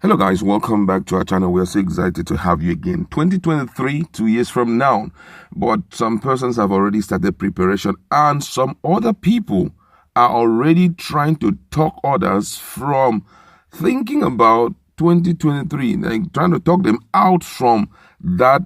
Hello guys, welcome back to our channel. We're so excited to have you again. 2023, 2 years from now, but some persons have already started preparation and some other people are already trying to talk others from thinking about 2023, like trying to talk them out from that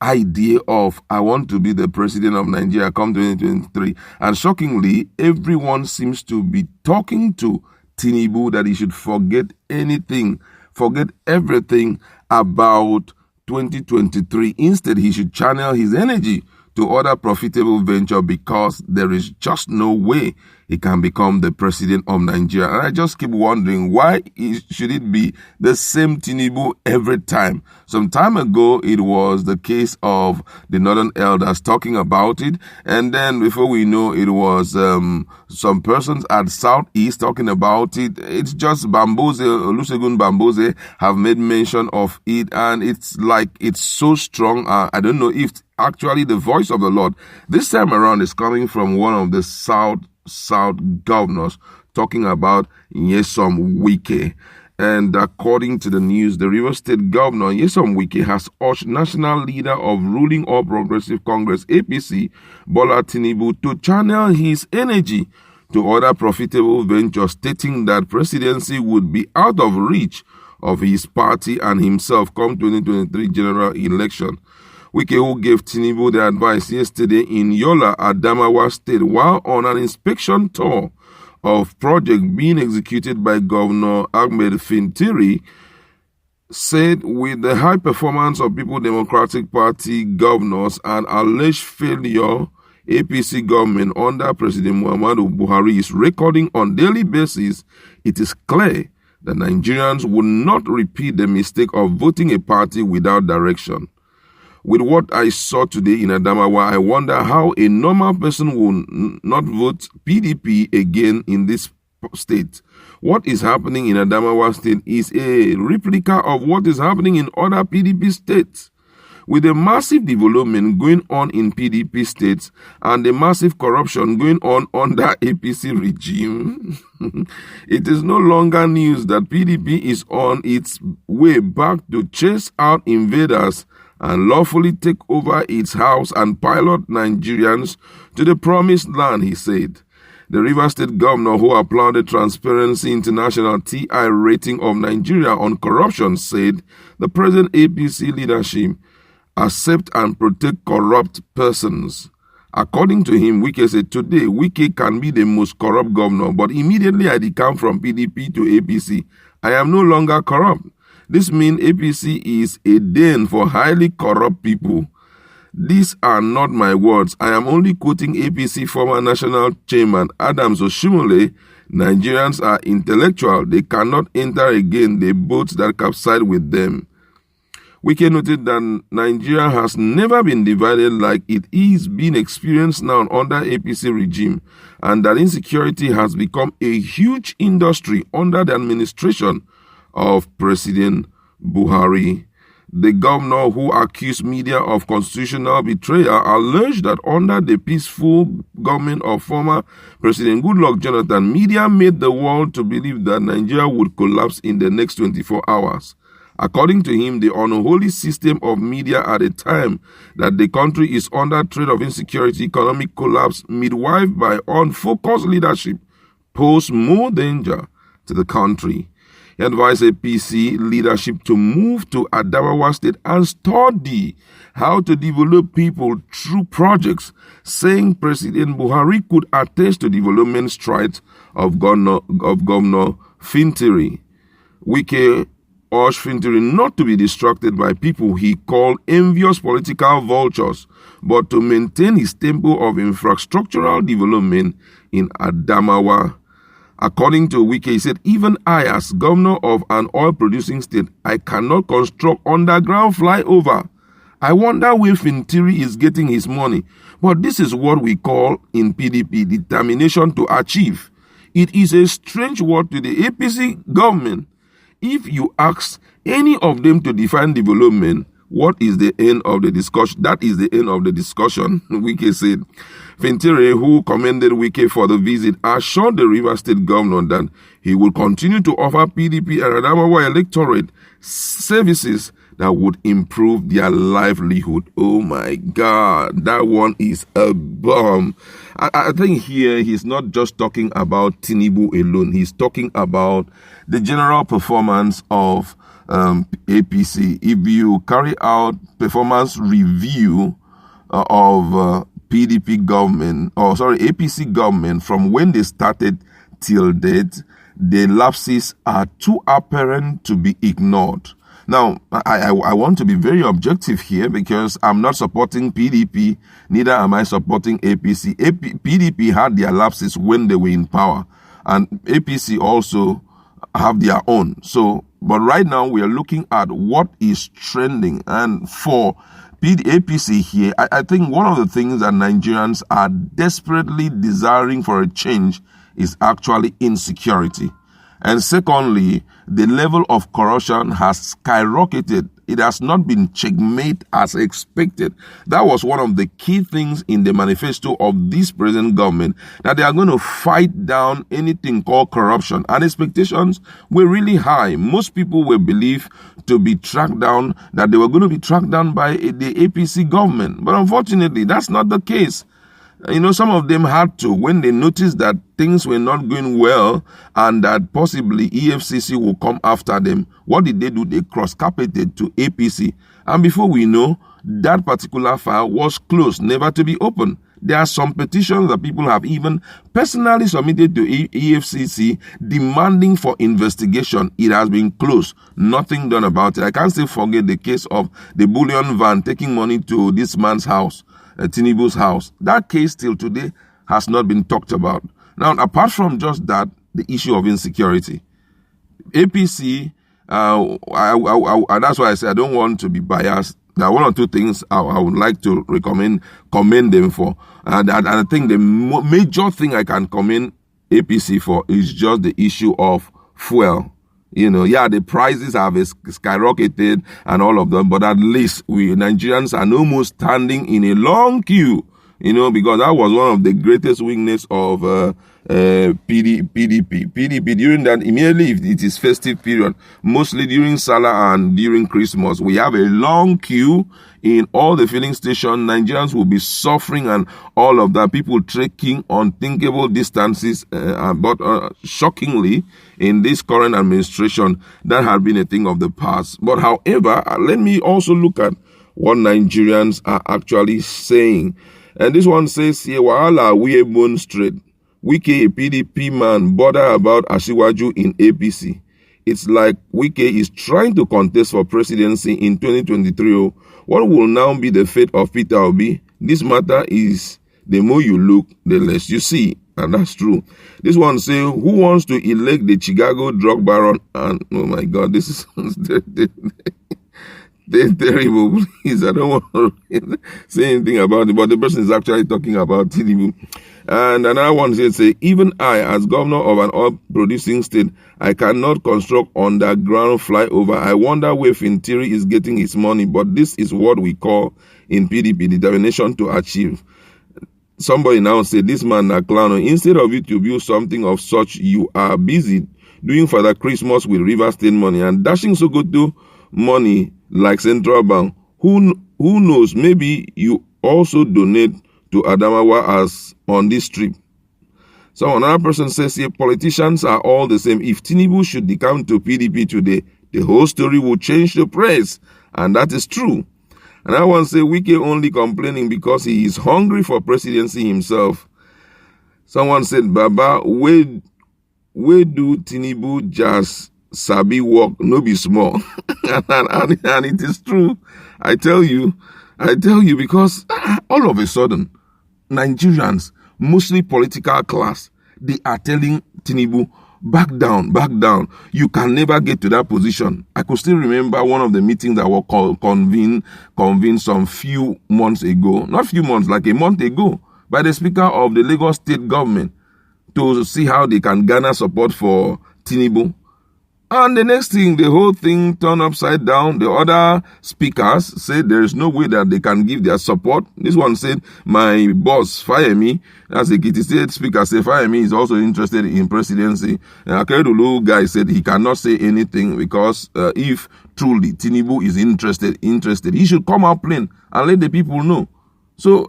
idea of I want to be the president of Nigeria come 2023. And shockingly, everyone seems to be talking to Tinubu that he should forget everything about 2023. Instead, he should channel his energy to other profitable venture because there is just no way he can become the president of Nigeria. And I just keep wondering, why should it be the same Tinubu every time? Some time ago, it was the case of the Northern Elders talking about it. And then before we know, it was some persons at Southeast talking about it. It's just Bamboze, Olusegun Bamboze have made mention of it. And it's like, it's so strong. I don't know if actually the voice of the Lord this time around is coming from one of the South governors talking about Nyesom Wike. And according to the news, the River State Governor Nyesom Wike has urged national leader of ruling All Progressive Congress APC Bola Tinubu to channel his energy to other profitable ventures, stating that presidency would be out of reach of his party and himself come 2023 general election. Wike, who gave Tinubu the advice yesterday in Yola, Adamawa State, while on an inspection tour of project being executed by Governor Fintiri, said with the high performance of People's Democratic Party governors and alleged failure APC government under President Muhammadu Buhari is recording on daily basis, it is clear that Nigerians will not repeat the mistake of voting a party without direction. With what I saw today in Adamawa, I wonder how a normal person will not vote PDP again in this state. What is happening in Adamawa State is a replica of what is happening in other PDP states. With the massive development going on in PDP states and the massive corruption going on under APC regime, it is no longer news that PDP is on its way back to chase out invaders and lawfully take over its house and pilot Nigerians to the promised land, he said. The River State Governor, who applauded Transparency International TI rating of Nigeria on corruption, said the present APC leadership accept and protect corrupt persons. According to him, Wike said, today, Wike can be the most corrupt governor, but immediately I decamp from PDP to APC. I am no longer corrupt. This means APC is a den for highly corrupt people. These are not my words. I am only quoting APC former national chairman Adams Oshimole. Nigerians are intellectual. They cannot enter again the boats that capsized with them. Wike noted that Nigeria has never been divided like it is being experienced now under APC regime, and that insecurity has become a huge industry under the administration of President Buhari. The governor, who accused media of constitutional betrayal, alleged that under the peaceful government of former President Goodluck Jonathan, media made the world to believe that Nigeria would collapse in the next 24 hours. According to him, the unholy system of media at a time that the country is under threat of insecurity, economic collapse, midwifed by unfocused leadership, pose more danger to the country. He advised APC leadership to move to Adamawa State and study how to develop people through projects, saying President Buhari could attest to development strides of Governor Fintiri. Wike urged Fintiri not to be distracted by people he called envious political vultures, but to maintain his tempo of infrastructural development in Adamawa. According to Wike, he said, even I, as governor of an oil-producing state, I cannot construct underground flyover. I wonder where Fintiri is getting his money. But this is what we call in PDP determination to achieve. It is a strange word to the APC government. If you ask any of them to define development, What is the end of the discussion? That is the end of the discussion, Wike said. Fintiri, who commended Wike for the visit, assured the River State Governor that he will continue to offer PDP and Adamawa electorate services that would improve their livelihood. Oh my God, that one is a bomb. I think here he's not just talking about Tinubu alone. He's talking about the general performance of APC. If you carry out performance review of PDP government, APC government from when they started till date, the lapses are too apparent to be ignored. Now, I want to be very objective here because I'm not supporting PDP, neither am I supporting APC. PDP had their lapses when they were in power, and APC also have their own. So, but right now we are looking at what is trending, and for APC here, I think one of the things that Nigerians are desperately desiring for a change is actually insecurity. And secondly, the level of corruption has skyrocketed. It has not been checkmate as expected. That was one of the key things in the manifesto of this present government, that they are going to fight down anything called corruption. And expectations were really high. Most people were believed to be tracked down, that they were going to be tracked down by the APC government. But unfortunately, that's not the case. You know, some of them had to, when they noticed that things were not going well and that possibly EFCC will come after them. What did they do? They cross-carpeted to APC. And before we know, that particular file was closed, never to be opened. There are some petitions that people have even personally submitted to EFCC demanding for investigation. It has been closed. Nothing done about it. I can't still forget the case of the bullion van taking money to this man's house. Tinubu's house. That case till today has not been talked about. Now, apart from just that, the issue of insecurity. APC, that's why I say I don't want to be biased. There are one or two things I would like to commend them for. And I think the major thing I can commend APC for is just the issue of fuel. You know, yeah, the prices have skyrocketed and all of them, but at least we Nigerians are no more standing in a long queue, you know, because that was one of the greatest weakness of PDP during that, immediately if it is festive period, mostly during Salah and during Christmas, we have a long queue in all the filling stations. Nigerians will be suffering and all of that, people trekking unthinkable distances, but shockingly, in this current administration, that had been a thing of the past. But however, let me also look at what Nigerians are actually saying. And this one says here, Wahala we bone straight. Wike, a PDP man, bother about Asiwaju in APC. It's like Wike is trying to contest for presidency in 2023. What will now be the fate of Peter Obi? This matter is the more you look, the less you see. And that's true. This one say, who wants to elect the Chicago drug baron? And oh my God, this is terrible. Please, I don't want to say anything about it, but the person is actually talking about Tinubu. And another one says, even I, as governor of an oil-producing state, I cannot construct underground flyover. I wonder where Fintiri is getting his money, but this is what we call in PDP determination to achieve. Somebody now said, this man a clown. Instead of you to build something of such, you are busy doing Father Christmas with River State money and dashing Sokoto money like Central Bank. Who knows? Maybe you also donate to Adamawa as on this trip. So another person says here, politicians are all the same. If Tinubu should decamp to PDP today, the whole story will change the press. And that is true. And I want to say Wike only complaining because he is hungry for presidency himself. Someone said, Baba, where do Tinubu just sabi work, no be small. and it is true. I tell you, because all of a sudden, Nigerians, mostly political class, they are telling Tinubu, back down. You can never get to that position. I could still remember one of the meetings that were convened some few months ago, not few months, like a month ago, by the Speaker of the Lagos State Government to see how they can garner support for Tinubu. And the next thing, the whole thing turned upside down. The other speakers said there is no way that they can give their support. This one said, my boss, fire me. As the Ekiti State speaker said, fire me is also interested in presidency. And Akeredolu guy said he cannot say anything because if truly Tinubu is interested, he should come out plain and let the people know. So,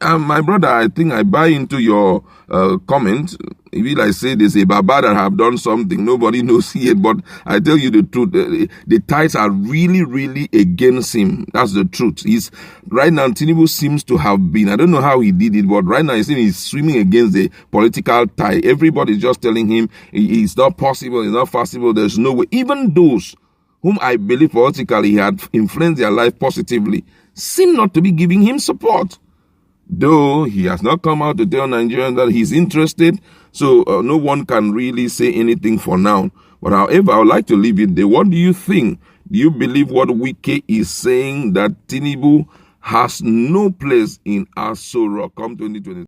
my brother, I think I buy into your comment. If I say there's a Baba that have done something, nobody knows yet, but I tell you the truth, the tides are really, really against him. That's the truth. Right now, Tinubu seems to have been, I don't know how he did it, but right now he's swimming against the political tide. Everybody's just telling him it's not possible, it's not possible, there's no way. Even those whom I believe politically he had influenced their life positively, seem not to be giving him support. Though he has not come out to tell Nigerians that he's interested, so no one can really say anything for now. But however, I would like to leave it there. What do you think? Do you believe what Wike is saying, that Tinubu has no place in Aso Rock come 2020?